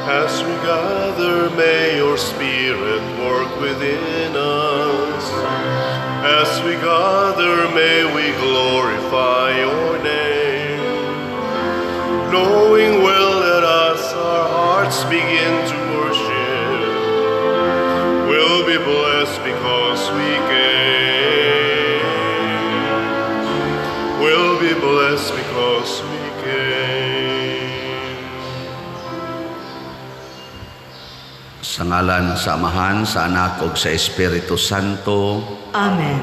As we gather, may your Spirit work within us. As we gather, may we glorify your name. Knowing well that as our hearts begin to worship, we'll be blessed because we came. We'll be blessed because we came. Sa ngalan sa Amahan, sa Anak ug sa Espiritu Santo. Amen.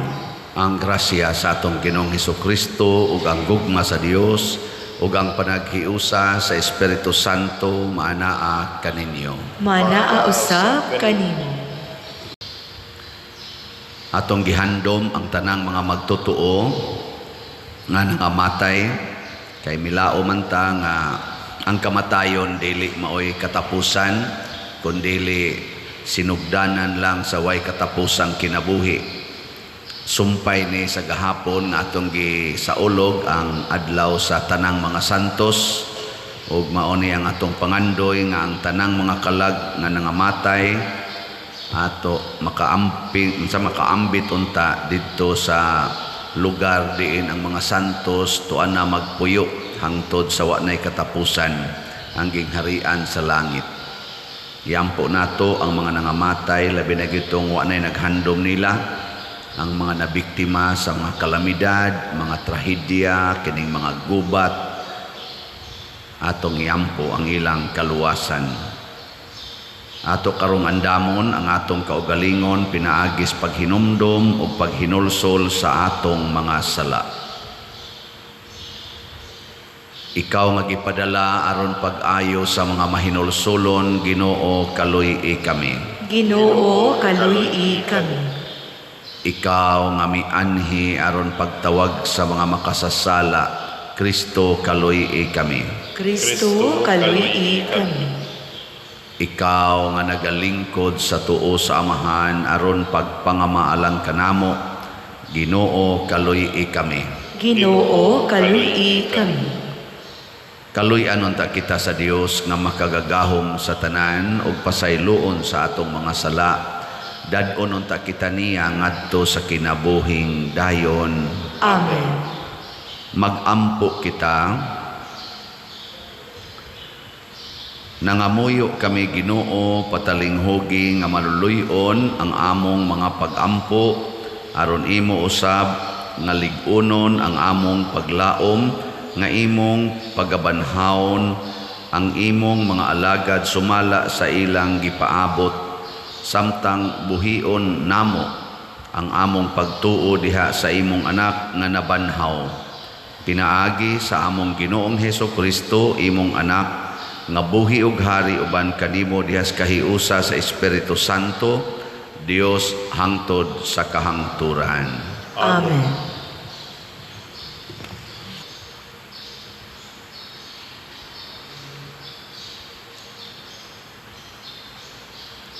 Ang grasya sa atong Ginoong Hesukristo ug ang gugma sa Dios ug ang panaghiusa sa Espiritu Santo maanaa kaninyo. Manaa usab kanimo. Atong gihandom ang tanang mga magtotoo nga nangamatay kay milao man ta nga ang kamatayon dili maoy katapusan kundili sinugdanan lang sa way katapusang kinabuhi. Sumpay ni sa gahapon nga atong gisaulog ang adlaw sa tanang mga santos ug mao ni ang atong pangandoy nga ang tanang mga kalag nga nangamatay ato makaambit unta didto sa lugar diin ang mga santos tuan na magpuyo hangtod sa wa nay katapusan ang gingharian sa langit. Iampo nato ang mga nangamatay, labi na gitong wa na'y naghandom nila, ang mga nabiktima sa mga kalamidad, mga trahedya, kining mga gubat, atong iampo ang ilang kaluwasan. Ato karong andamon ang atong kaugalingon, pinaagis paghinumdom o paghinulsol sa atong mga sala. Ikaw nga gipadala aron pag-ayo sa mga mahinulsulon, Ginoo kaluy-i kami. Ginoo kaluy-i kami. Ikaw nga mianhi aron pagtawag sa mga makasasala, Kristo kaluy-i kami. Kristo kaluy-i kami. Ikaw nga nagalingkod sa tuo sa Amahan aron pagpangamaalang kanamo, Ginoo kaluy-i kami. Ginoo kaluy-i kami. Kaluy-anon ta kita sa Dios nga makagagahom sa tanan ug pasayloon sa atong mga sala. Dad-on unta kita niya ngadto sa kinabuhing dayon. Amen. Magampo kita. Nangamuyo kami Ginoo patalinghogi nga maluluy-on ang among mga pag-ampo aron imo usab nga lig-unon ang among paglaom nga imong pagabanhawon ang imong mga alagad sumala sa ilang gipaabot samtang buhion namo ang among pagtuo diha sa imong anak nga nabanhaw. Pinaagi sa among Ginoong Hesukristo imong anak nga buhi ug hari uban kanimo diha sa kahiusa sa Espiritu Santo, Dios hangtod sa kahangturan. Amen.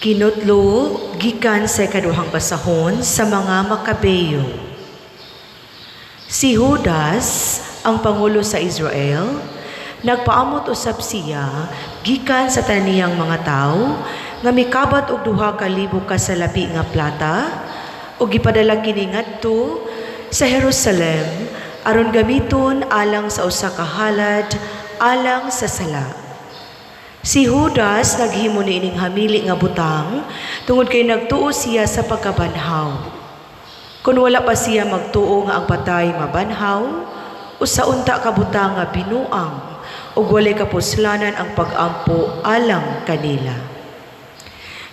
Kinutlo gikan sa ikaduhang basahon sa mga Makabeyo. Si Judas, ang pangulo sa Israel, nagpaamot usab siya gikan sa taniyang mga tao nga mikabat og 2,000 ka salapi nga plata ug gipadala kini ngadto sa Jerusalem aron gamiton alang sa usa ka halad alang sa sala. Si Judas naghimo niining hamili nga butang tungod kay nagtuo siya sa pagkabanhaw. Kung wala pa siya magtuo nga ang patay mabanhaw, o sa unta ka butang nga binuang, ug walay kapuslanan ang pag-ampo alang kanila.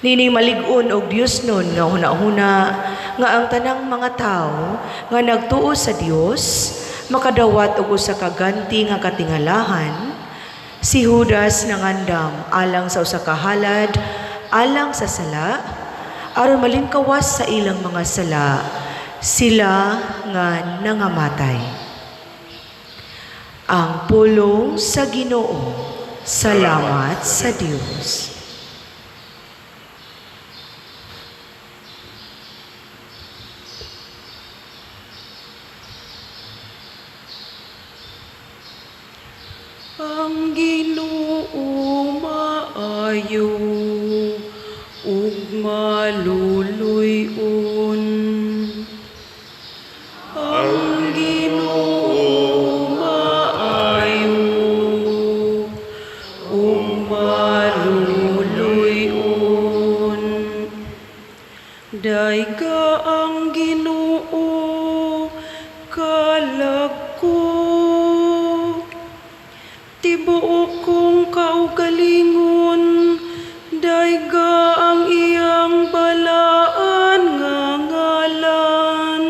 Nining malig-on og Dios nun nga huna-huna nga ang tanang mga tao nga nagtuo sa Dios makadawat og usa ka ganti nga katingalahan. Si Judas nangandam alang sa usa ka halad alang sa sala aron malingkawas sa ilang mga sala sila nga nangamatay. Ang pulong sa Ginoo. Salamat sa Dios. Ang Ginoo maayo ug maluluyon. Ang Ginoo maayo ug maluluyon. Dayga ang Ginoo kalag ko, tibuok kong kaugalingon. Dayga ang iyang balaan nga ngalan.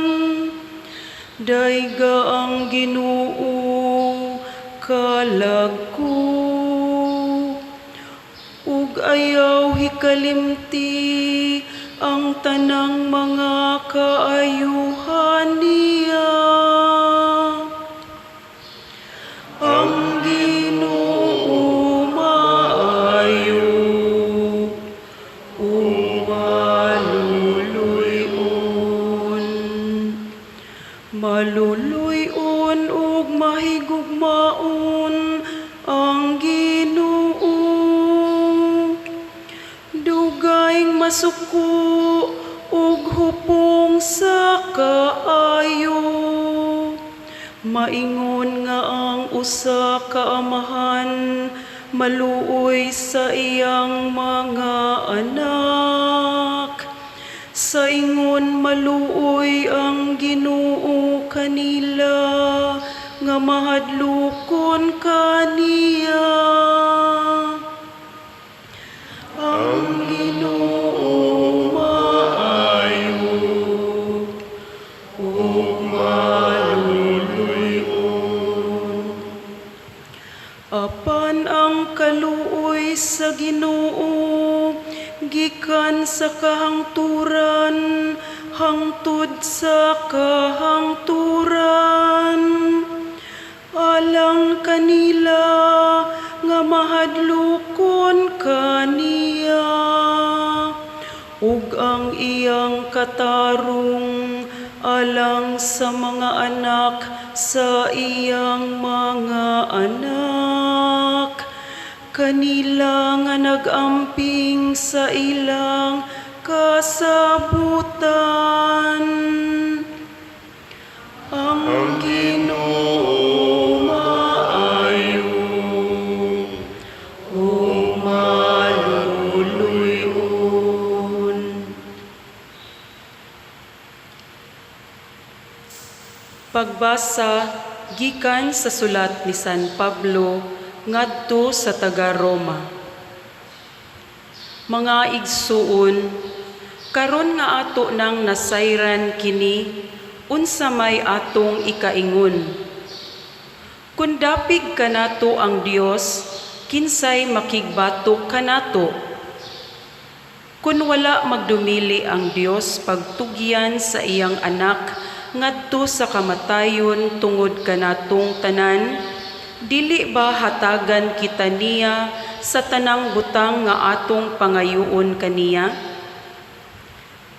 Dayga ang Ginoo kalag ko, ug ayaw hikalimti ang tanang mga kaayuhan niya. Ang Ginoo maayo ug maluluyon. Maluluyon ug mahigugmaon ang Ginoo. Dugayng masuko ug hupong sa kaayo. Maingon nga ang usa ka amahan maluoy sa iyang mga anak. Sa ingon maluoy ang Ginoo kanila nga mahadlokon kaniya. Ang Ginoo maayo ug maluluyon. Apan ang kaluoy sa Ginoo gikan sa kahangturan hangtod sa kahangturan. Alang kanila nga mahadlokon kaniya, ug ang iyang katarong alang sa mga anak sa iyang mga anak. Kanila nga nagamping sa ilang kasabutan. Ang Ginoo maayo ug maluluyon. Pagbasa gikan sa sulat ni San Pablo ngadto sa taga-Roma. Mga igsuon, karon nga ato nang nasayran kini, unsa may atong ikaingon. Kun dapig kanato ang Dios, kinsay makigbatok kanato. Kun wala magdumili ang Dios pagtugyan sa iyang anak ngadto sa kamatayon tungod kanatong tanan, dili ba hatagan kita niya sa tanang butang nga atong pangayuon kaniya?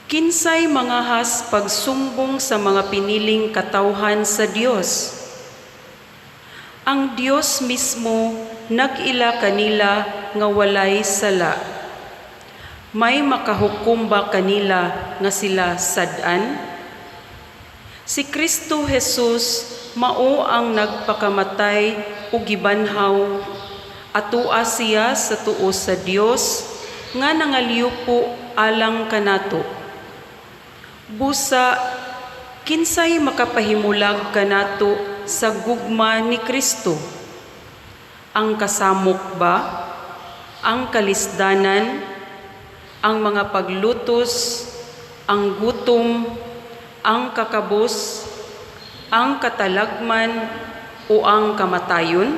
Kinsay mangahas pagsumbong sa mga piniling katawhan sa Dios? Ang Dios mismo nag-ila kanila nga walay sala. May makahukom ba kanila nga sila sad-an? Si Kristo Jesus mao ang nagpakamatay ug gibanhaw. Atua siya sa tuo sa Dios nga nangaliyupo alang kanato. Busa, kinsay makapahimulag kanato sa gugma ni Kristo? Ang kasamok ba? Ang kalisdanan? Ang mga paglutos? Ang gutom? Ang kakabos? Ang katalagman? O ang kamatayon?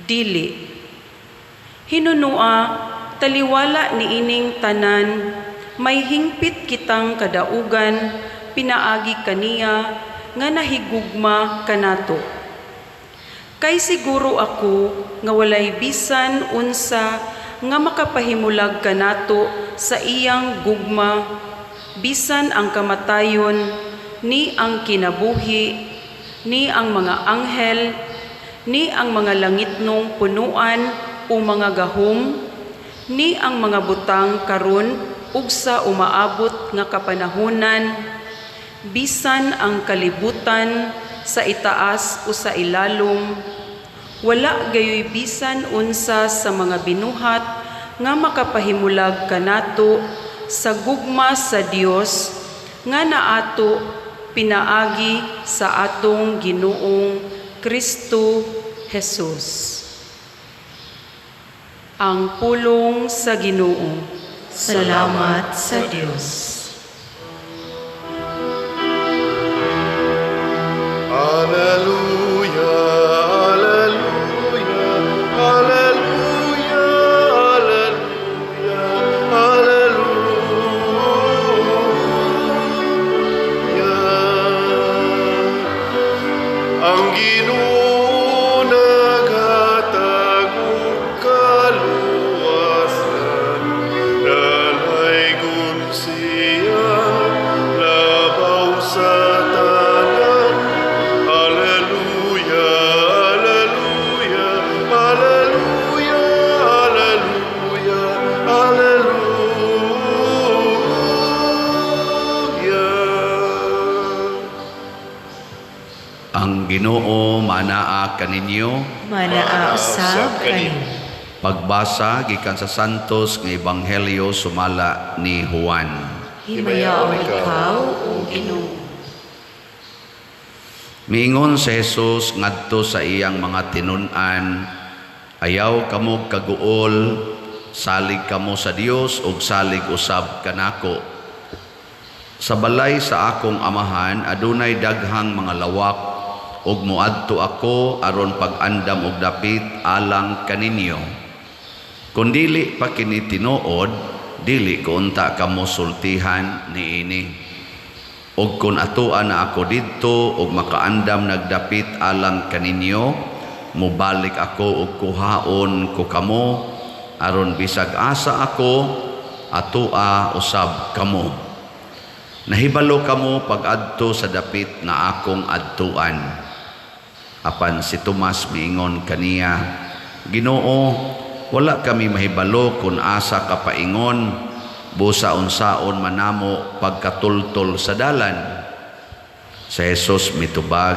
Dili. Hinunua, taliwala ni ining tanan, may hingpit kitang kadaugan, pinaagi kaniya, nga nahigugma kanato. Kay siguro ako nga walay bisan unsa nga makapahimulag kanato sa iyang gugma, bisan ang kamatayon, ni ang kinabuhi, ni ang mga anghel, ni ang mga langitnong punuan o mga gahom, ni ang mga butang karon ug sa umaabot nga kapanahonan, bisan ang kalibutan sa itaas o sa ilalom, wala gayoy bisan unsa sa mga binuhat nga makapahimulag kanato sa gugma sa Dios nga naato pinaagi sa atong Ginoong Kristo Jesus. Ang pulong sa Ginoo. Salamat sa Diyos. Alleluia, alleluia, alleluia, alleluia, alleluia. Ang Ginoo naghatag og kaluwasan, nalaygon siya labaw sa tanan. Alleluia, alleluia, alleluia, alleluia, alleluia. Ang Ginoo manaa kaninyo. Manaa usab kanin. Pagbasa gikan sa Santos nga Ebanghelyo sumala ni Juan. Himayaw ikaw, O Ginoo. Miingon si Jesus ngadto sa iyang mga tinun-an, ayaw kamo kaguol, salig kamo sa Dios ug salig usab kanako. Sa balay sa akong amahan adunay daghang mga lawak ug muadto ako aron pag-andam og dapit alang kaninyo. Kun dili pa kini tinuod, dili ko unta kamo sultihan niini. Og kung atuan na ako didto og makaandam nagdapit alang kaninyo, mubalik ako og kuhaon ko kamo, aron bisag asa ako, atua usab kamo. Nahibalo kamo pag-adto sa dapit nga akong adtuan. Apan si Tomas miingon kaniya, Ginoo, wala kami mahibalo kung asa ka paingon, busa unsaon manamo pagkatultol sa dalan. Si Jesus mitubag,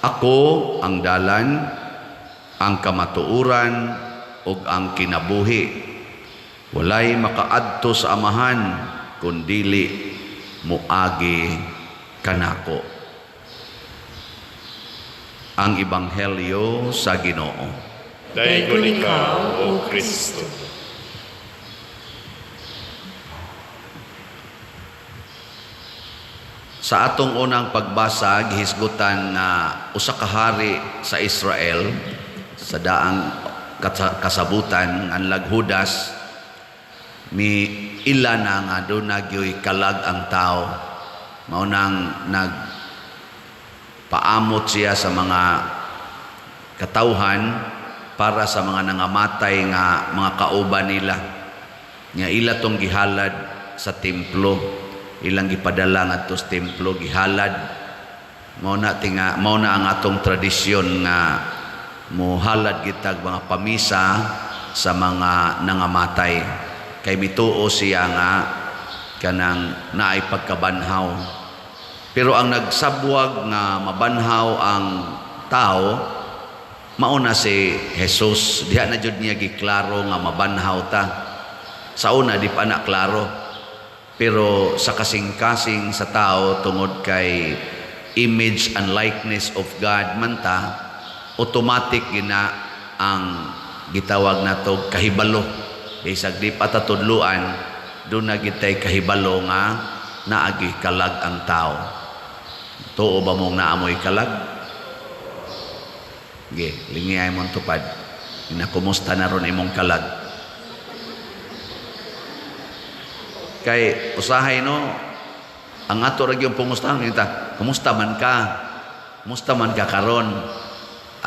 ako ang dalan, ang kamatuuran, ug ang kinabuhi. Walay makaadto sa amahan, kundili muagi kanako. Ang Ebanghelyo sa Ginoo. Dayon ikaw, O Kristo. Sa atong unang pagbasa, gihisgutan na usa ka hari sa Israel sa daang kasabutan ang Laghudas, mi ila na nga doon nagyoy kalag ang tao. Maunang nagpaamot siya sa mga katawhan para sa mga nangamatay nga mga kauban nila. Nga ila tong gihalad sa templo. Ilang gipadala ngadto sa templo gihalad. Mao na ang atong tradisyon nga muhalad gitag mga pamisa sa mga nangamatay. Kay mituo siya nga kanang naay pagkabanhaw. Pero ang nagsabwag nga mabanhaw ang tao mao na si Jesus. Diha na jud niya giklaro nga mabanhaw ta. Sa una di pa na klaro. Pero sa kasing-kasing sa tao tungod kay image and likeness of God man ta, automatic gina ang gitawag nato kahibalo. Bisag di patatudluan, doon na gitay kahibalo nga naagi kalag ang tao. Tuo ba mong naamoy kalag? Ge, lingiyay mong tupad. Inakumusta na ron imong kalag. Kay usahay no, ang ato ra gyud pumustahan kita, kumusta man ka? Kumusta man ka karon?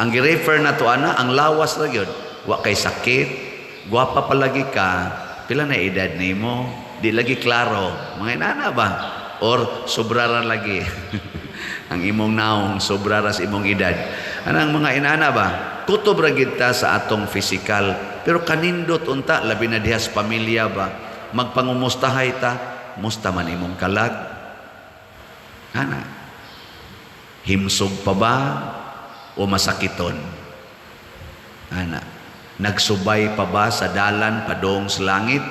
Ang gi-refer na to ana, ang lawas ra gyud, wa kay sakit, gwapa palagi ka, pila na edad nimo? Di lagi klaro, mga inana ba? Or sobrara lagi. Ang imong naong sobrara sa imong edad. Anang mga inana ba? Kutob ra gid ta sa atong physical, pero kanindot unta labi na diha sa pamilya ba? Magpangumustahay ta, musta man imong kalag? Ana. Himsog pa ba o masakiton? Ana. Nagsubay pa ba sa dalan padong sa langit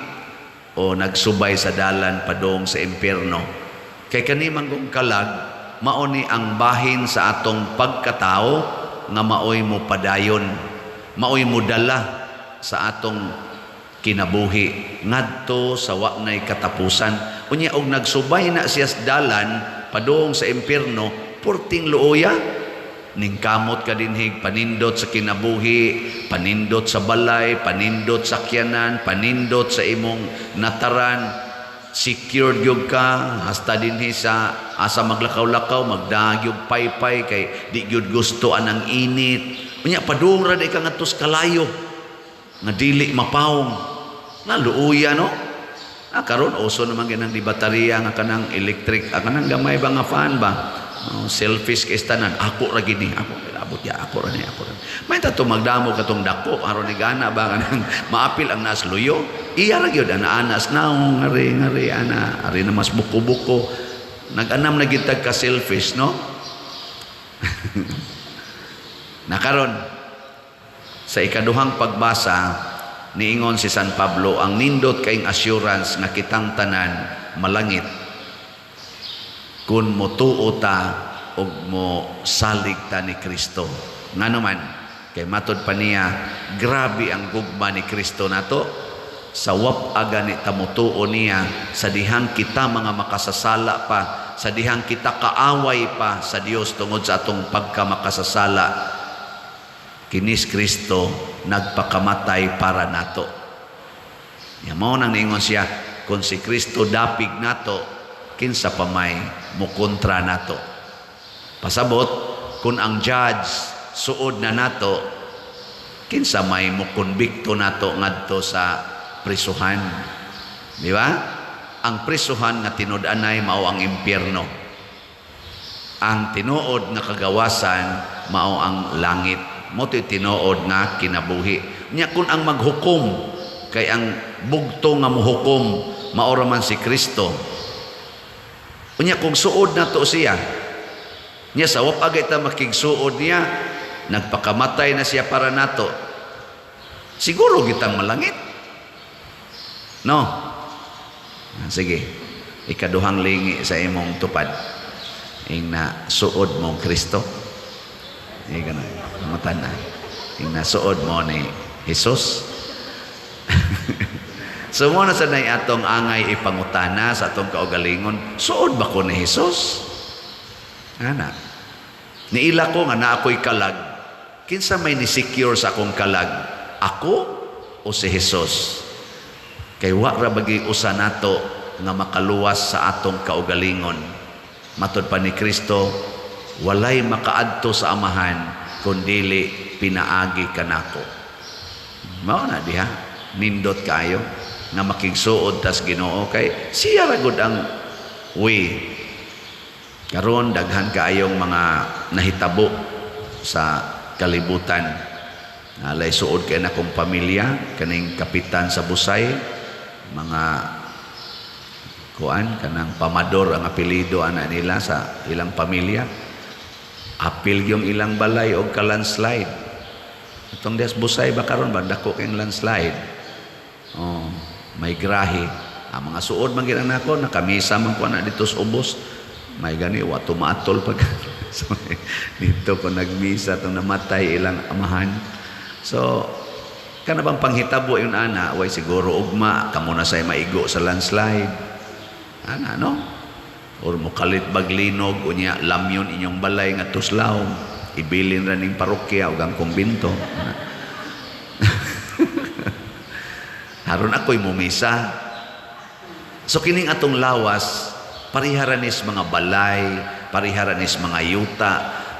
o nagsubay sa dalan padong sa impyerno? Kay kanimang kong kalag, mauni ang bahin sa atong pagkatao nga maoy mo padayon, maoy mo dala sa atong kinabuhi ngadto sa wa nay katapusan. Unya og nagsubay na siya sa dalan padong sa impyerno, purting luoya ning kamot ka dinhig, panindot sa kinabuhi, panindot sa balay, panindot sa kyanan, panindot sa imong nataran, secured gyud ka hasta dinhi sa asa maglakaw-lakaw, magdagyog paypay kay di gyud gusto anang init. Unya padung ra di ka ngadto sa kalayo nga dili mapawong. Na luuya no? Karon uso naman ganang di baterya nga kanang electric, kanang gamay ba nga fan ba? Selfish kay tanan, ako ra gini, ako abot ya, ako ra ni, ako ra. May tato magdamo katong dako aron ni gana ba kanang maapil ang nas luyo. Iya ra gyud ana anas naong ngari ana, ari na mas buko-buko. Nag-anam na gid ka selfish no? Nakaron sa ikaduhang pagbasa niingon si San Pablo, ang nindot kaing assurance nga kitang tanan malangit kung motuo ta o mo salig ta ni Kristo. Nga naman, kay matod pa niya, grabe ang gugma ni Kristo nato. Sa wap aga ni tamutuo niya, sa dihang kita mga makasasala pa, sa dihang kita kaaway pa sa Dios tungod sa atong pagkamakasasala, kinis Kristo nagpakamatay para nato. Yan mo nang niingon siya, kung si Kristo dapig nato, kinsa pa may mukontra nato. Pasabot, kung ang judge suod na nato, kinsa may mukonbikto nato ngadto sa prisuhan. Di ba? Ang prisuhan nga tinud-anay mao ang impyerno. Ang tinuod nga kagawasan mao ang langit. Mo tinuod nga kinabuhi. Nya kun ang maghukom kay ang bugto nga muhukom mao ra man si Kristo. Unya kung suod na to siya, niya sa wap agay ta makigsuod niya, nagpakamatay na siya para nato, siguro kitang malangit. No? Sige, ikaduhang lingi sa imong tupad, ing na suod mong Kristo. Ika na, mamutan na. Ing na suod mo ni Jesus. So muna sa nay atong angay ipangutana sa atong kaugalingon, suod ba ko ni Jesus? Ana. Niila ko nga na ako'y kalag. Kinsa may ni-secure sa akong kalag? Ako o si Jesus? Kay wa ra bagi usa nato nga makaluwas sa atong kaugalingon. Matod pa ni Kristo, walay makaadto sa amahan kundili pinaagi kanako. Mao na diha, nindot kayo nga makigsuod tas Ginoo kay siya ra gud ang way. Karon daghan kaayong mga nahitabo sa kalibutan. Alay suod kay na kong pamilya, kaning kapitan sa Busay, mga kuan kanang Pamador ang apelyido ana nila sa ilang pamilya. Apil yung ilang balay og ka-landslide. Itong des Busay ba karon ba dako kay landslide. Oh, may grahe. Ang mga suod man ginang nako nakamisa man ko na dito sa ubos. May gani wa tumatol pag so, dito ko nagmisa tong namatay ilang amahan. So kana bang panghitabo yun ana, way siguro ugma kamo na say maigo sa landslide. Ana no? Or mukalit baglinog unya lamyon inyong balay nga tuslaw. Ibilin ra ning parokya ug ang kumbento. Haron ako'y mumisa. So kining atong lawas, pariharanis mga balay, pariharanis mga yuta,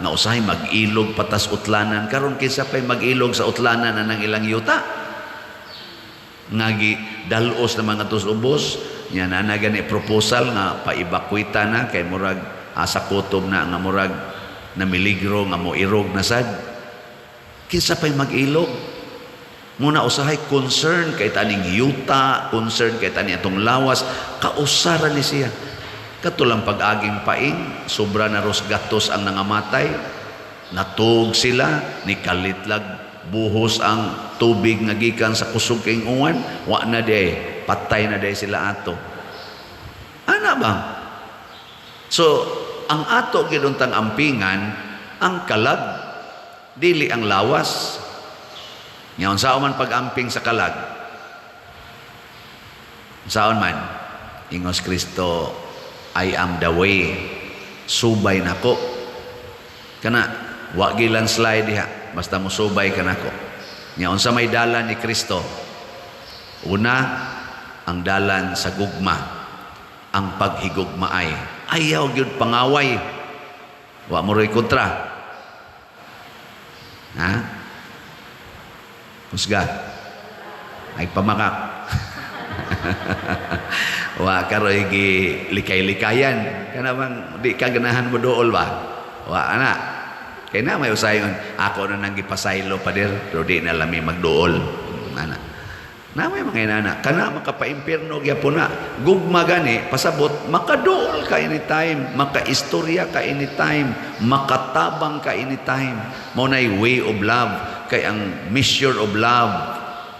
na usahay mag-ilog patas utlanan. Karon kinsa pay mag-ilog sa utlanan na ng ilang yuta? Ngagi dalos na mga tus-ubos, nya na gani proposal nga paibakwita na kay murag asa kutob na nga murag na miligro nga mo irog na sad. Kinsa pa'y mag-ilog? Muna usahay concern kay taning yuta, concern kay taning atong lawas, kausara ni siya. Katulang pag-aging paing, sobra na ros gatos ang nangamatay, natug sila, ni kalitlag, buhos ang tubig nga gikan sa kusog kayong uwan, wa na day, patay na day sila ato. Ana ba? So, ang ato ginuntang ampingan, ang kalag, dili ang lawas. Ngayon, saan man pag-amping sa kalag? Saan man? Ingos Kristo, I am the way. Subay nako. Kana, wa gilan slide diha. Basta mo subay ka nako. Ngayon, sa may dalan ni Kristo, una, ang dalan sa gugma, ang paghigugmaay. Ayaw gyud pangaway. Wa mo ro'y kontra. Ha? Husga. Ay pamakak. Wa karoy gi likay-likayan. Kana bang di ka ganahan mo dool ba? Wa ana. Kay na may usayon ako na nang gipasaylo pa dir pero di na lami magdool. Ana. Na may mga inana kana makapaimpierno gyapon na. Gugma gani pasabot makadool ka anytime, makaistorya ka anytime, makatabang ka anytime. Mao nay way of love. Kay ang measure of love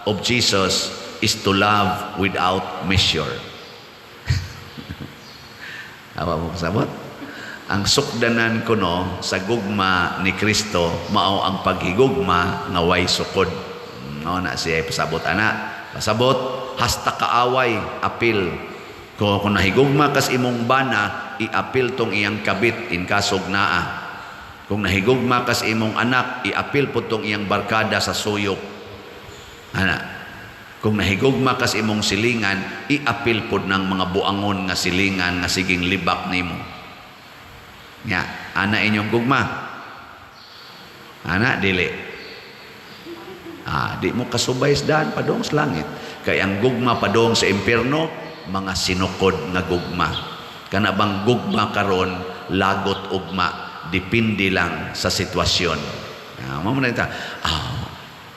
of Jesus is to love without measure. Awa mo sabot? Ang sukdanan ko no sa gugma ni Kristo mao ang paghigugma nga way sukod. No na siya pasabot ana. Pasabot hasta kaaway apil. Kung nahigugma kas imong bana iapil tong iyang kabit in kasog naa. Kung nahigugma kas imong anak, iapil po tong iyang barkada sa suyok. Ana. Kung nahigugma kas imong silingan, iapil po ng mga buangon nga silingan nga siging libak nimo. Nya, ana inyong gugma. Ana, dili. Di mo kasubay sa daan padong sa langit. Kay ang gugma padong sa impyerno, mga sinukod nga gugma. Kana bang gugma karon lagot ugma. Depende lang sa sitwasyon. Mamunita,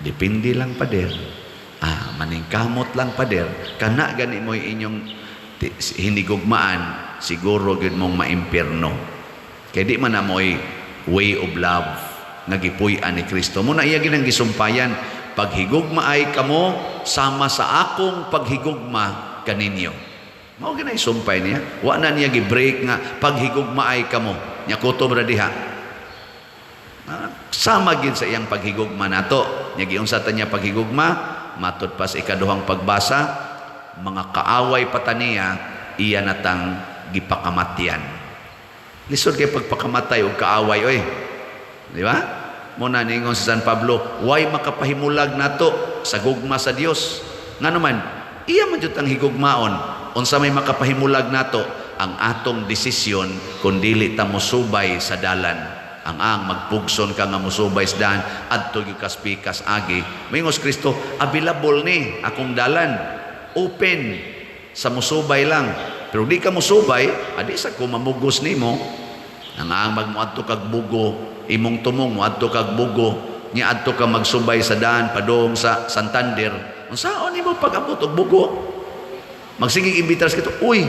depende lang pader. Maningkamot lang pader. Kana gani mo inyong hinigugmaan, siguro gid mong maimpierno. Kaya di man na mo'y way of love nga gipuy-an ni Kristo. Muna iya ginang gisumpayan, paghigugma ay kamo sama sa akong paghigugma kaninyo. Mao ginay sumpay niya. Wa na niya gi-break nga paghigugma ay kamo. Nya kutob ra diha. Sama gid sa iyang paghigugma nato. Nya giunsa ta niya paghigugma, matud pa sa ikaduhang pagbasa, mga kaaway pataniya iya natang gipakamatyan. Lisod kay pagpakamatay og kaaway oy. Di ba? Muna ningon sa San Pablo, way makapahimulag nato sa gugma sa Dios. Nganuman, iya man jud ang higugmaon. Unsa may makapahimulag nato ang atong desisyon kung dili ta mosubay sa dalan. Ang magpugson ka nga mosubay sa dalan adto gyud kaspikas agi. Mingos Kristo, available ni akong dalan. Open sa mosubay lang. Pero di ka mosubay, adi sa ko mamugos nimo. Ang magmuadto kag bugo, imong tumong muadto kag bugo, nya adto ka magsubay sa daan padong sa Santander. Unsaon nimo pag-abot og bugo? Magsigig imbitas kito, uy,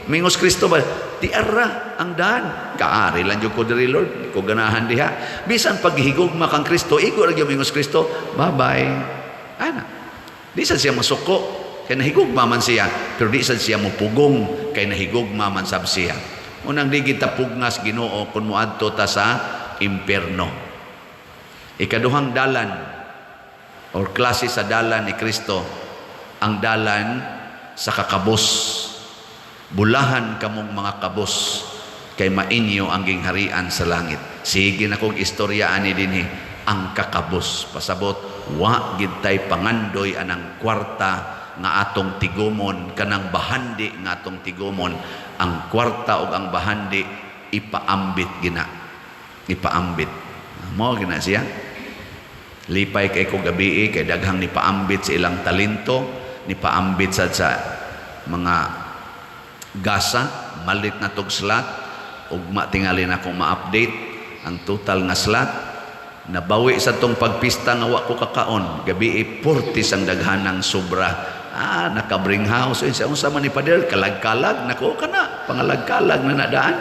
mingos Kristo ba? Tiara ang daan. Kaari lang yung ko diri Lord. Di ko ganahan diha. Bisan paghigugma kang Kristo, igo lang yung mingos Kristo. Bye-bye. Ana. Di sad siya masuko. Kaya nahigugma man siya. Pero di sad siya mupugong. Kaya nahigugma man sab siya. Unang di kita pugnas Ginoo kung muadto ta sa impierno. Ikaduhang dalan or klase sa dalan ni Kristo, ang dalan sa kakabos. Bulahan kamong mga kabos kay mainyo ang gingharian sa langit. Sige na kong istorya ani dinhi ang kakabos. Pasabot, wa gid tay pangandoy anang kwarta nga atong tigumon, kanang bahandi nga atong tigumon. Ang kwarta ug ang bahandi ipaambit gina. Ipaambit. Mao gina siya. Lipay kay ko gabi kay daghang ni paambit sa ilang talento, ni paambit sa mga gasa, malit na tugslat, ug matingali na akong ma-update. ang total nga slot. Nabawi sa tong pagpista nga wa ko kakaon. Gabi 40 ang daghanang sobra. Nakabring house. Unsa man ni Pader, kalag-kalag. Nako ka na, pangalag-kalag na nadaan.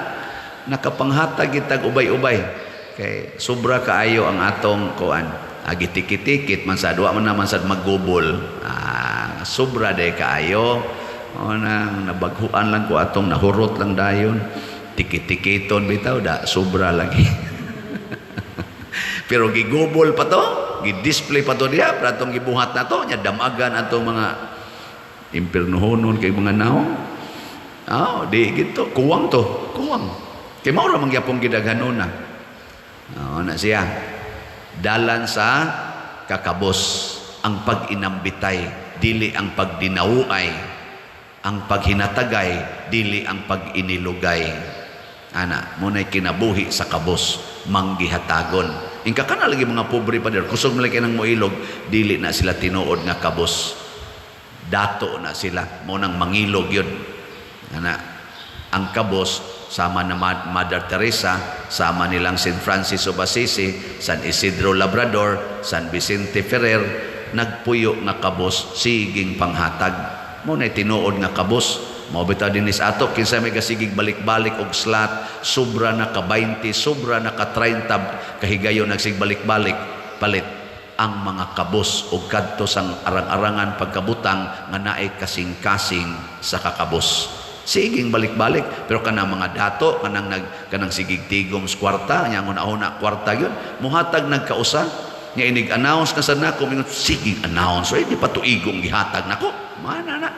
Nakapanghatag itag ubay-ubay. Kay sobra kaayo ang atong kuan. Gitikit-tikit man sa duwa man naman sa maggubol. Sobra day kaayo. Nabaghuan lang ko atong nahurot lang dayon. Tikit-tikiton bitaw da sobra lagi. Pero gigubol pa to, gidisplay pa to diya, para itong gibuhat na to, niya damagan atong mga impirnohonon kay mga naong. Di gito, kuwang to, kuwang. Kay maura mangyapong gidaghanon na. Na siya, dalan sa kakabos, ang pag-inambitay, dili ang pagdinauay, ang paghinatagay, dili ang pag-inilugay. Muna'y kinabuhi sa kabos, manggihatagon. Ingka ka na lagi mga pobre pa der, kusog malaki ng moilog, dili na sila tinuod nga kabos. Dato na sila, munang mangilog yun. Ang kabos, sama na Mother Teresa, sama nilang St. Francis of Assisi, San Isidro Labrador, San Vicente Ferrer, nagpuyo nga kabos, siging panghatag. Muna'y tinuod nga kabos. Mabita din is ato, kinsa may kasigig balik-balik og slot, sobra na ka 20, sobra na ka 30, kahigayon nagsig balik-balik, palit ang mga kabos o kadto sang arang-arangan pagkabutang nga naay kasing-kasing sa kakabos. Siging balik-balik, pero kanang mga dato, kanang sigig tigom sa kwarta, nya una kwarta yun, muhatag nagkausa, nya inig-announce na sa nako, mingon sigig announce, di pa tuigong gihatag nako, mana na.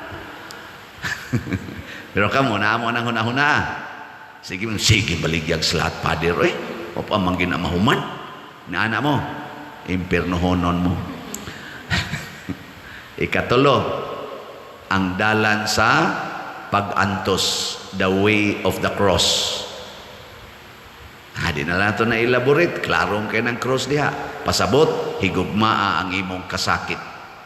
Pero kamo na mo nang huna-huna. Sige baligyag slot pader o pa manggin na mahuman. Naana mo, impirnohonon mo. Ikatulo, ang dalan sa pag-antos, the way of the cross. Di na lang ito na elaborate. Klarong kayo ng cross diha. Pasabot, higugmaa ang imong kasakit.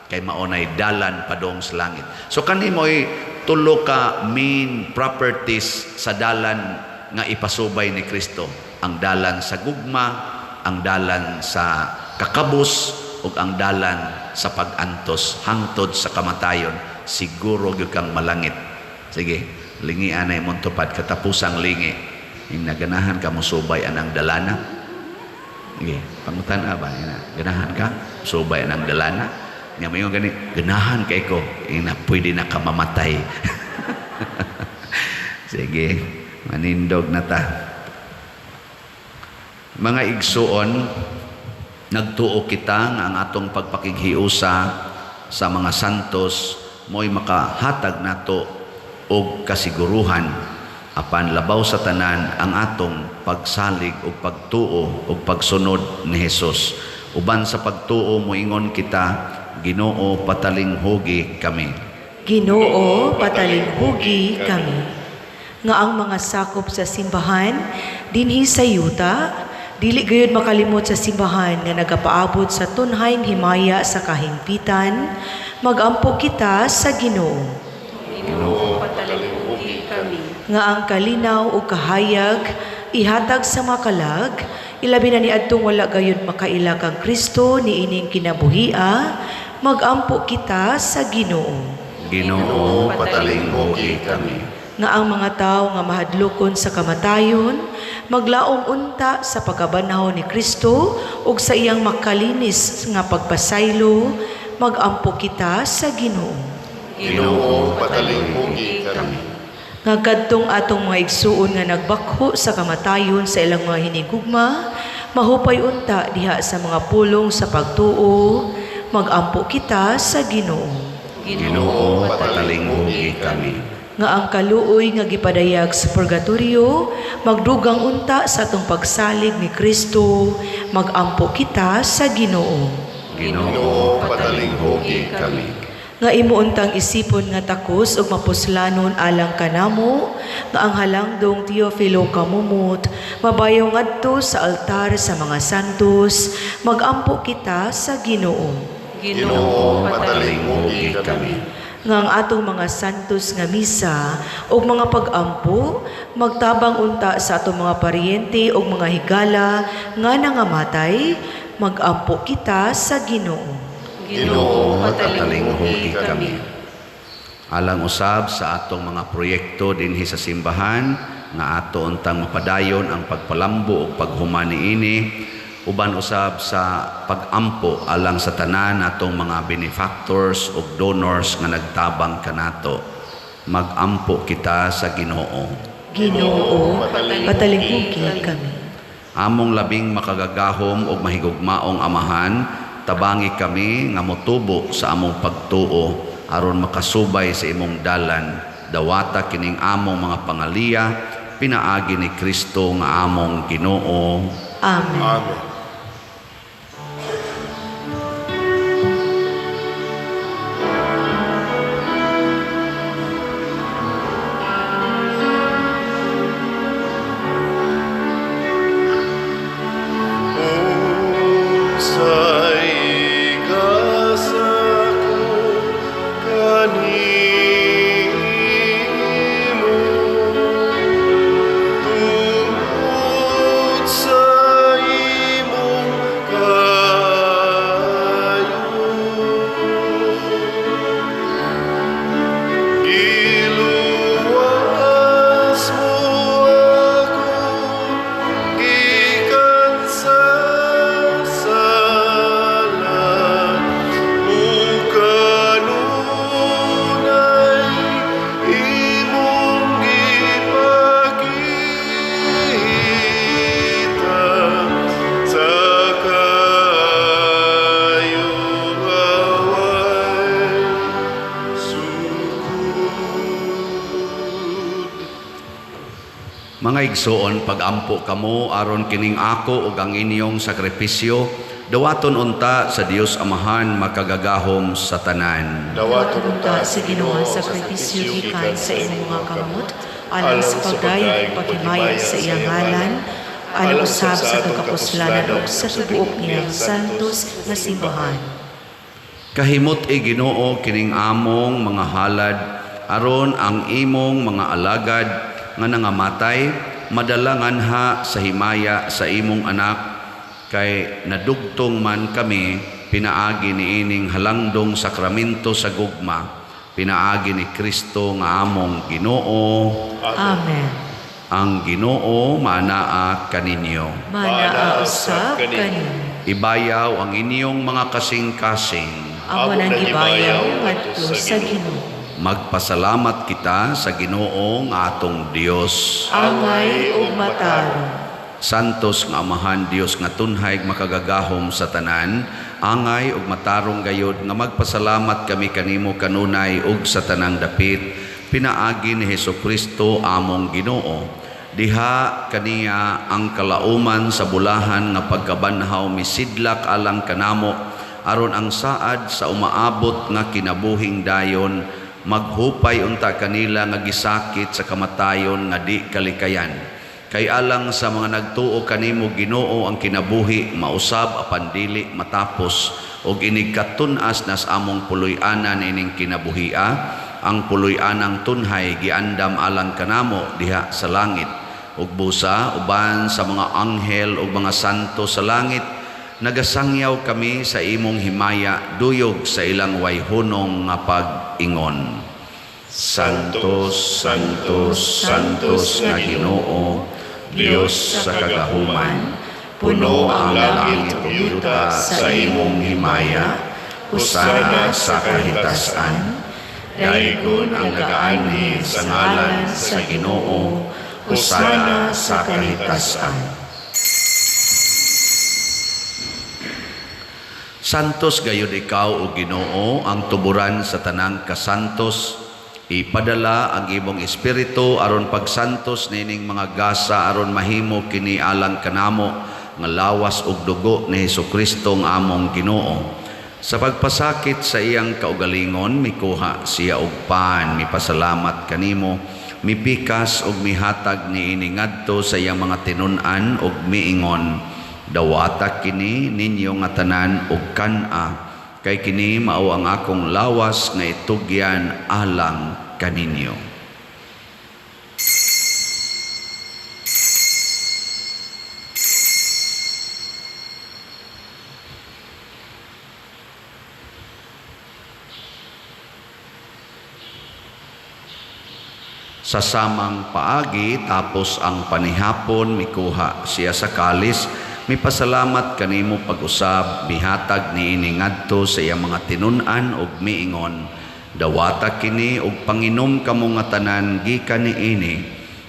Kay maunay dalan padong sa langit. So kanimoy tulo ka main properties sa dalan nga ipasubay ni Kristo. Ang dalan sa gugma, ang dalan sa kakabus, ug ang dalan sa pag-antos hangtod sa kamatayon. Siguro gyud kang malangit. Sige, lingi anay mong tupad katapusang lingi. Yung naganahan ka mo subay anang dalana. Sige, pangutan ba? Ganahan ka? Subay anang dalana. Nga may yung ganit, ganahan kay ko, na pwede na ka mamatay. Sige, manindog na ta. Mga igsuon, nagtuo kita nga ang atong pagpakighiusa sa mga santos, mo'y makahatag nato og kasiguruhan, apan labaw sa tanan ang atong pagsalig og pagtuo og pagsunod ni Hesus. Uban sa pagtuo, moingon kita, Ginoo, patalinghugi kami. Ginoo, patalinghugi kami. Nga ang mga sakop sa simbahan, dinhi sa yuta, dili gayud makalimot sa simbahan nga nagapaabot sa tunhayng himaya sa kahimpitan, magampo kita sa Ginoo. Ginoo, patalinghugi kami. Nga ang kalinaw o kahayag, ihatag sa makalag, ilabi na ni adtong wala gayud makailag ang Kristo ni ining kinabuhia, magampo kita sa Ginoo. Ginoo, patalinghugi kami. Nga ang mga tao nga mahadlokon sa kamatayon, maglaom unta sa pagkabanhaw ni Kristo ug sa iyang makalinis nga pagpasaylo, magampo kita sa Ginoo. Ginoo, patalinghugi kami. Nga kadtong atong mga igsuon nga nagbakho sa kamatayon sa ilang mga hinigugma, mahupay unta diha sa mga pulong sa pagtuo, magampo kita sa Ginoo. Ginoo, patalinghugi kami. Nga ang kaluoy nga gipadayag sa purgatorio, magdugang unta sa atong pagsalig ni Kristo, magampo kita sa Ginoo. Ginoo, patalinghugi kami. Nga imo untang isipon nga takos ug mapuslanon alang kanamo, nga ang halangdong Teofilo kamumot, mabayaw ngadto sa altar sa mga santos, magampo kita sa Ginoo. Ginoo, patalinghugi kami. nga ang atong mga santos nga misa o mga pag-ampo magtabang unta sa atong mga paryente o mga higala nga nangamatay, mag-ampo kita sa Ginoo. Ginoo, patalinghogi kami. Alang usab sa atong mga proyekto dinhi sa simbahan nga ato untang mapadayon ang pagpalambo ug paghuman niini, uban usab sa pag-ampo alang sa tanan natong mga benefactors ug donors nga nagtabang kanato. Mag-ampo kita sa Ginoo. Ginoo, patalinghogi kami. Among labing makagagahom ug mahigugmaong Amahan, tabangi kami nga motubo sa among pagtuo aron makasubay sa imong dalan. Dawata kining among mga pangaliya, pinaagi ni Kristo nga among Ginoo. Amen. Amen. Mga igsoon, pag-ampo kamo aron kining ako ug ang inyong sakripisyo, dawaton unta sa Dios Amahan makagagahom sa tanan. Dawaton unta sa Ginoo ang sakripisyo gikan sa imong mga kamot, alang sa pagdayeg ug paghimayag sa iyang ngalan, alang usab sa kakapuslanan ug sa tibuok niyang santos nga simbahan. Kahimot Ginoo kining among mga halad aron ang imong mga alagad nga nangamatay madalanganha sa himaya sa imong anak, kay nadugtong man kami pinaagi ni ining halangdong sakramento sa gugma, pinaagi ni Kristo nga among Ginoo. Amen. Ang Ginoo manaa kaninyo. Manaa usab kaninyo. Ibayaw ang inyong mga kasing-kasing. Amo nang gibayaw ngadto sa Ginoo. Magpasalamat kita sa Ginoo nga atong Dios. Angay ug matarong. Santos nga Amahan Dios nga tunhay makagagahom sa tanan, angay ug matarong gayod nga magpasalamat kami kanimo kanunay ug sa tanang dapit, pinaagi ni Hesukristo among Ginoo. Diha kaniya ang kalauman sa bulahan nga pagkabanhaw misidlak alang kanamo, aron ang saad sa umaabot nga kinabuhing dayon maghupay unta kanila nga gisakit sa kamatayon nga di kalikayan. Kay alang sa mga nagtuo kanimo Ginoo ang kinabuhi mausab apan dili matapos, og inig katunas nas among puloy-anan ining kinabuhia, ang puloy-anang tunhay giandam alang kanamo diha sa langit, ug busa uban sa mga anghel ug mga santo sa langit, nagasangyaw kami sa imong himaya duyog sa ilang wayhunong nga pag-ingon. Santos, Santos, Santos nga Ginoo, Dios sa kagahuman, puno ang langit ug yuta sa imong himaya, husana sa kahitasan, daygon ang nagaanhi sa ngalan sa Ginoo, husana sa kahitasan. Santos gayud ikaw o Ginoo, ang tuburan sa tanang kasantos. Ipadala ang imong espiritu aron pagsantos nining mga gasa aron mahimo kini alang kanamo nga lawas ug dugo ni Hesukristo nga among Ginoo. Sa pagpasakit sa iyang kaugalingon mikuha siya og pan, mipasalamat kanimo, mipikas ug mihatag niini ngadto sa iyang mga tinun-an ug miingon, dawata kini ninyo nga tanan og kan-a Kay kini mao ang akong lawas nga itugyan alang kaninyo. Sa samang paagi tapos ang panihapon mikuha siya sa kalis, mipasalamat kanimo pag-usab, bihatag niini ngadto sa iyang mga tinun-an ug miingon, dawata kini ug panginom kamo nga tanan gikan niini,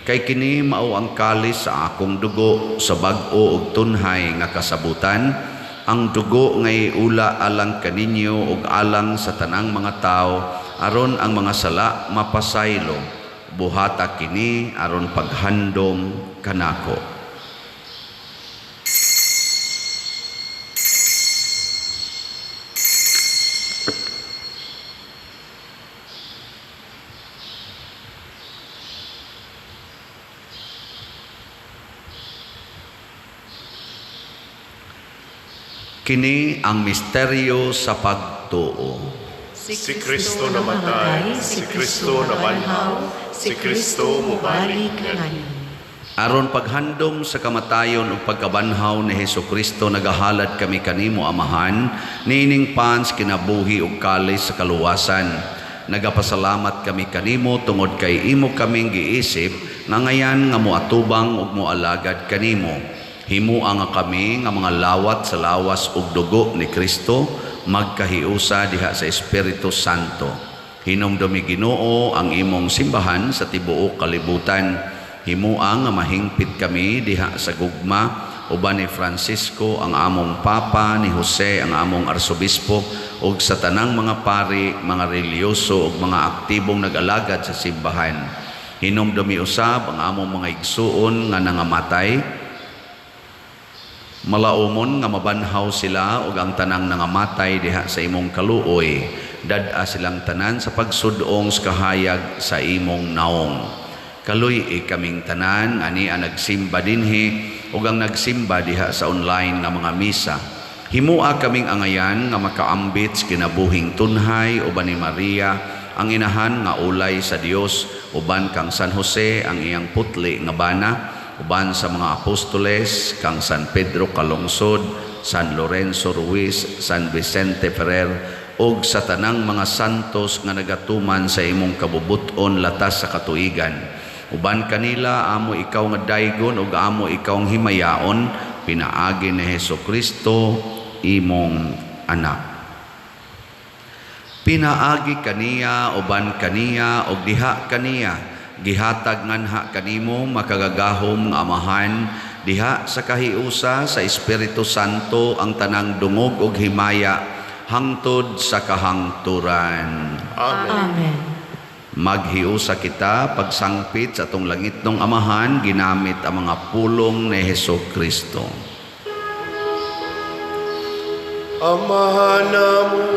kay kini mao ang kalis sa akong dugo sa bag-o ug tunhay nga kasabutan, ang dugo nga iula alang kaninyo ug alang sa tanang mga tao aron ang mga sala mapasaylo. Buhata kini aron paghandom kanako. Kini ang misteryo sa pagtuo. Si Kristo namatay, si Kristo nabanhaw, si Kristo mubalik ngayon. Aron paghandom sa kamatayon ug pagkabanhaw ni Hesukristo nagahalad kami kanimo Amahan, niining pans kinabuhi ug kalis sa kaluwasan. Nagapasalamat kami kanimo tungod kay imo kaming giisip nga ngayan nga moatubang ug moalagad kanimo. Himuang nga kami nga mga lawat sa lawas ug dugo ni Kristo magkahiusa diha sa Espiritu Santo. Hinumdumi Ginoo ang imong simbahan sa tibuok kalibutan. Himuang nga mahingpit kami diha sa gugma uban ni Francisco ang among Papa, ni Jose ang among Arsobispo ug sa tanang mga pari, mga reliyoso ug mga aktibong nag-alagad sa simbahan. Hinumdumi usab ang among mga igsuon nga nangamatay. Malaumon nga mabanhaw sila ug ang tanang nangamatay diha sa imong kaluoy, dad-a silang tanan sa pagsudong sa kahayag sa imong naong. Kaluy kaming tanan ani ang nagsimba dinhi ug ang nagsimba diha sa online nga mga misa. Himua kaming angayan nga makaambit sa kinabuhing tunhay uban ni Maria ang inahan nga ulay sa Dios, uban kang San Jose ang iyang putli nga bana, uban sa mga apostoles kang San Pedro Calungsod, San Lorenzo Ruiz, San Vicente Ferrer ug sa tanang mga santos nga nagatuman sa imong kabubuton latas sa katuigan. Uban kanila amo ikaw nga daygon ug amo ikaw ang himayaon, pinaagi ni Hesukristo imong anak. Pinaagi kaniya uban kaniya ug diha kaniya gihatag nganha kanimo makagagahom nga Amahan, diha sa kahiusa sa Espiritu Santo ang tanang dungog ug himaya hangtod sa kahangturan. Amen. Amen. Maghiusa kita pagsangpit sa atong langitnong Amahan ginamit ang mga pulong ni Hesukristo. Amahan namo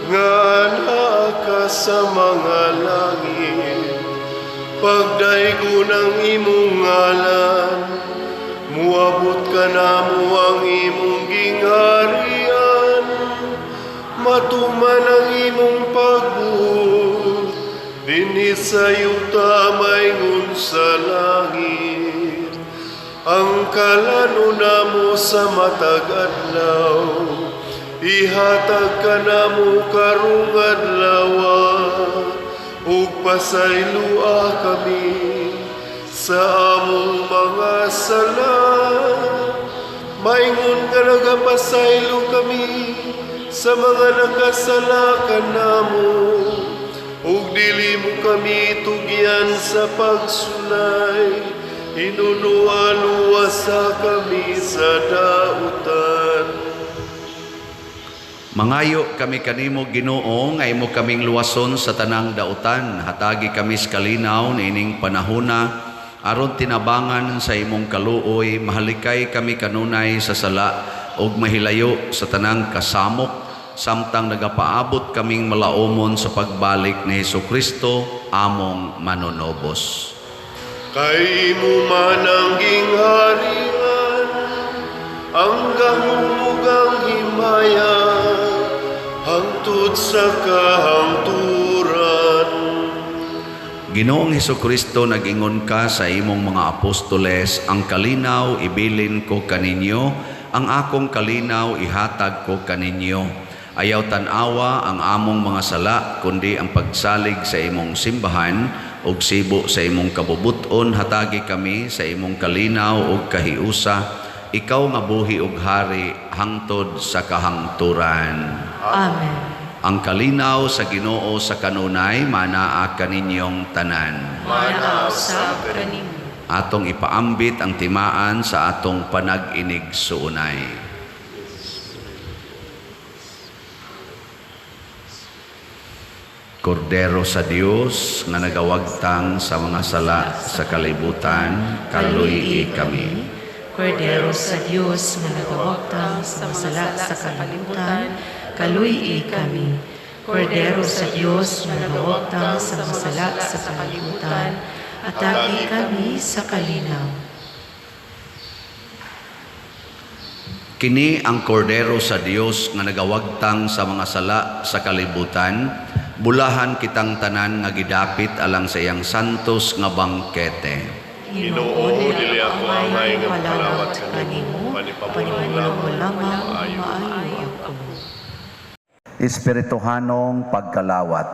nga naa ka sa mga langit, pagdaygon ang imong ngalan, muabot ka namo ang imong gingharian, matuman ang imong pagbuot, dinhi sa yuta mayngon sa langit. Ang kalano namo sa matag adlaw, ihatag ka namo karong adlaw, ug pasaylua kami sa among mga sala, maingon nga nagapasaylo kami sa mga nakasala kanamo, ug dili mo kami tugyan sa pagsulay, inunuan-uwasa kami sa dautan. Mangayo kami kanimo Ginoo nga imo kaming luwason sa tanang dautan, hatagi kami sa kalinaw niining panahona aron tinabangan sa imong kaluoy, mahalikay kami kanunay sa sala ug mahilayo sa tanang kasamok, samtang nagapaabot kaming malaumon sa pagbalik ni Hesukristo among manunobos. Kay imo man ang gingharian, ang gahumugang himaya, sa kahangturan. Ginoong Hesukristo, nag-ingon ka sa imong mga apostoles, ang kalinaw ibilin ko kaninyo, ang akong kalinaw ihatag ko kaninyo. Ayaw tanawa ang among mga sala, kundi ang pagsalig sa imong simbahan, ug sibo sa imong kabubuton, hatagi kami sa imong kalinaw ug kahiusa, ikaw nga buhi ug hari hangtod sa kahangturan. Amen. Ang kalinaw sa Ginoo sa kanunay, manaa kaninyong tanan. Manaaw sa kanimo. Atong ipaambit ang timaan sa atong panag-inig suunay. Kordero sa Dios nga nagawagtang sa mga sala sa kalibutan, kaluy kami. Kordero sa Diyos nga nagawagtang sa masala sa kalibutan, kaluy kami. Kordero sa Diyos nga nagawagtang sa masala sa kalibutan, atagi kami sa kalinaw. Kini ang kordero sa Dios nga nagawagtang sa mga sala sa kalibutan, bulahan kitang tanan nga gidapit alang sa iyang santos nga bangkete. Ginoo, dili ako angay nga palawat kanimo, panipamulong mo lamang maayo. maayo ako. Espirituhanong pagkalawat.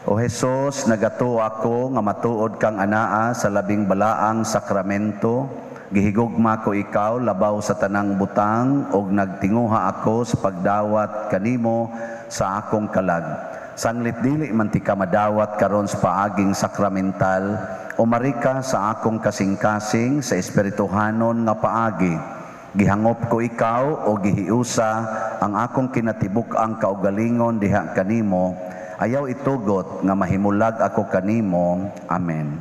O Jesus, nagato ako nga matuod kang anaa sa labing balaang sakramento, gihigugma ko ikaw labaw sa tanang butang, og nagtinguha ako sa pagdawat kanimo sa akong kalag. Sanglit dili man ti ka madawat karon sa paaging sakramental, umarika sa akong kasing-kasing sa espirituhanon nga paagi. Gihangop ko ikaw o gihiusa ang akong kinatibuk-ang kaugalingon diha kanimo, ayaw itugot nga mahimulag ako kanimo. Amen.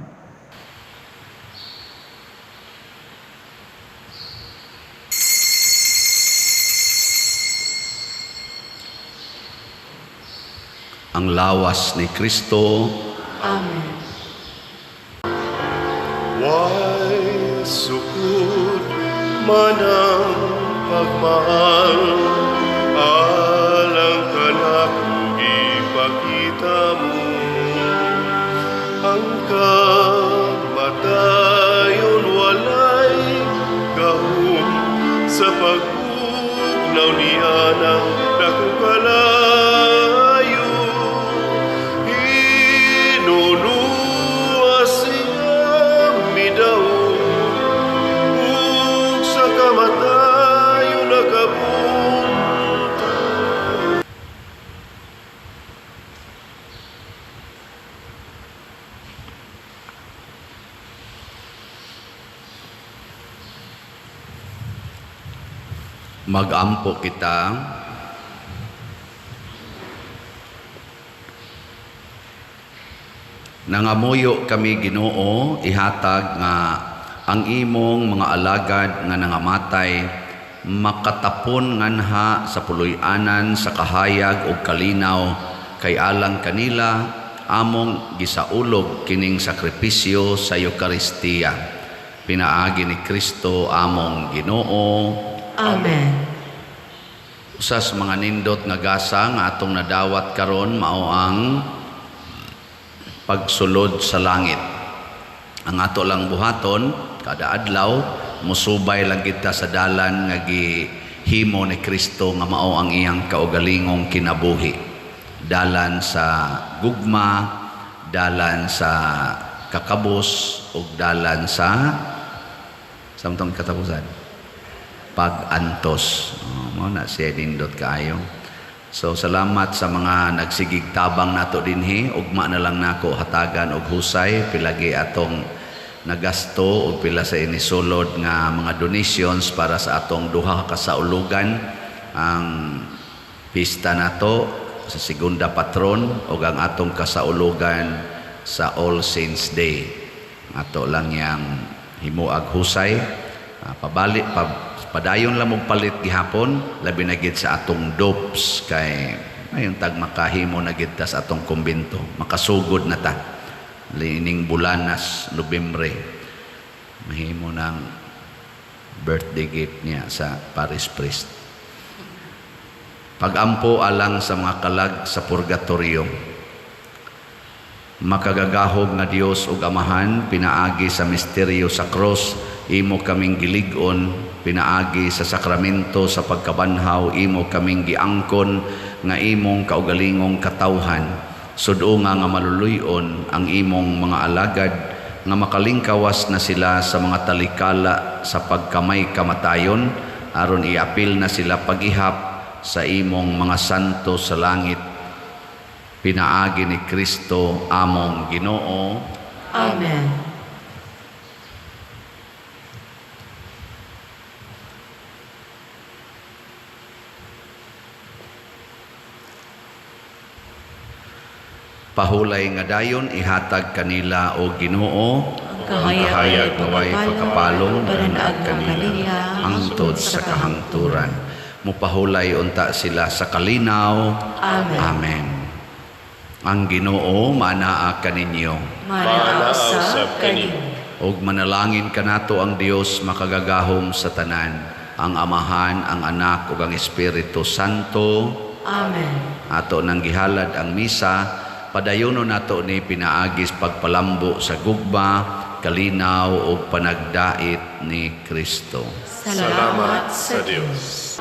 Ang lawas ni Kristo. Amen. Why sukod man ang pagmahal, alang ka na kung ipakita mo ang kamatayon, walay gahom sa pag-ugnaw niya ng dakong kalayo. Hinunua siya midaw ug sa kamatayon nakapunta. Mag-ampo kita. Nangamuyo kami, Ginoo, ihatag nga ang imong mga alagad nga nangamatay makatapon nganha sa puloy-anan sa kahayag ug kalinaw, kay alang kanila among gisaulog kining sakripisyo sa Eucharistia. Pinaagi ni Kristo among Ginoo. Amen. Usas mga nindot nga gasa nga atong nadawat karon mao ang pagsulod sa langit. Ang ato lang buhaton kada adlaw musubay lang kita sa dalan nga gihimo ni Kristo nga mao ang iyang kaugalingong kinabuhi. Dalan sa gugma, dalan sa kakabos ug dalan sa samtang katapusan pag-antos. Mao na siya nindot kaayo. So salamat sa mga nagsigig tabang nato dinhi, ugma na lang nako hatagan og husay pilagi atong nagasto og pila sa inisulod nga mga donations para sa atong duha ka kasaulugan, ang pista nato sa segunda patron ug ang atong kasaulugan sa All Saints Day. Ato lang yang himuag husay, padayon lang mong palit gihapon, labi na gid sa atong dopes, kay ayon tag makahimo na gid ta sa atong kumbento, makasugod na ta lining bulanas Nobyembre, mahimo ng birthday gift niya sa parish priest Pagampo alang sa mga kalag sa purgatorio. Makagagahog nga Dios ug Amahan, pinaagi sa misteryo sa cross, imo kaming gilig-on, pinaagi sa sakramento sa pagkabanhaw, imo kaming giangkon nga imong kaugalingong katawhan. Sudo nga maluluyon ang imong mga alagad nga makalingkawas na sila sa mga talikala sa pagkamay kamatayon, aron iapil na sila paghihap sa imong mga santo sa langit. Pinaagi ni Kristo among Ginoo. Amen. Pahulay nga dayon ihatag kanila o Ginoo ang Kahayag kahayag naway pagkapalong bananaag ng kanila kanila hangtod sa kahangturan. Mupahulay unta sila sa kalinaw. Amen. Amen. Ang Ginoo manaa kaninyo. Manausab kanimo. Og manalangin kanato ang Dios makagagahom sa tanan, ang Amahan, ang Anak ug ang Espiritu Santo. Amen. Ato nang gihalad ang misa, padayonon nato ni pinaagis pagpalambo sa gugma, kalinaw ug panagdait ni Kristo. Salamat sa Diyos.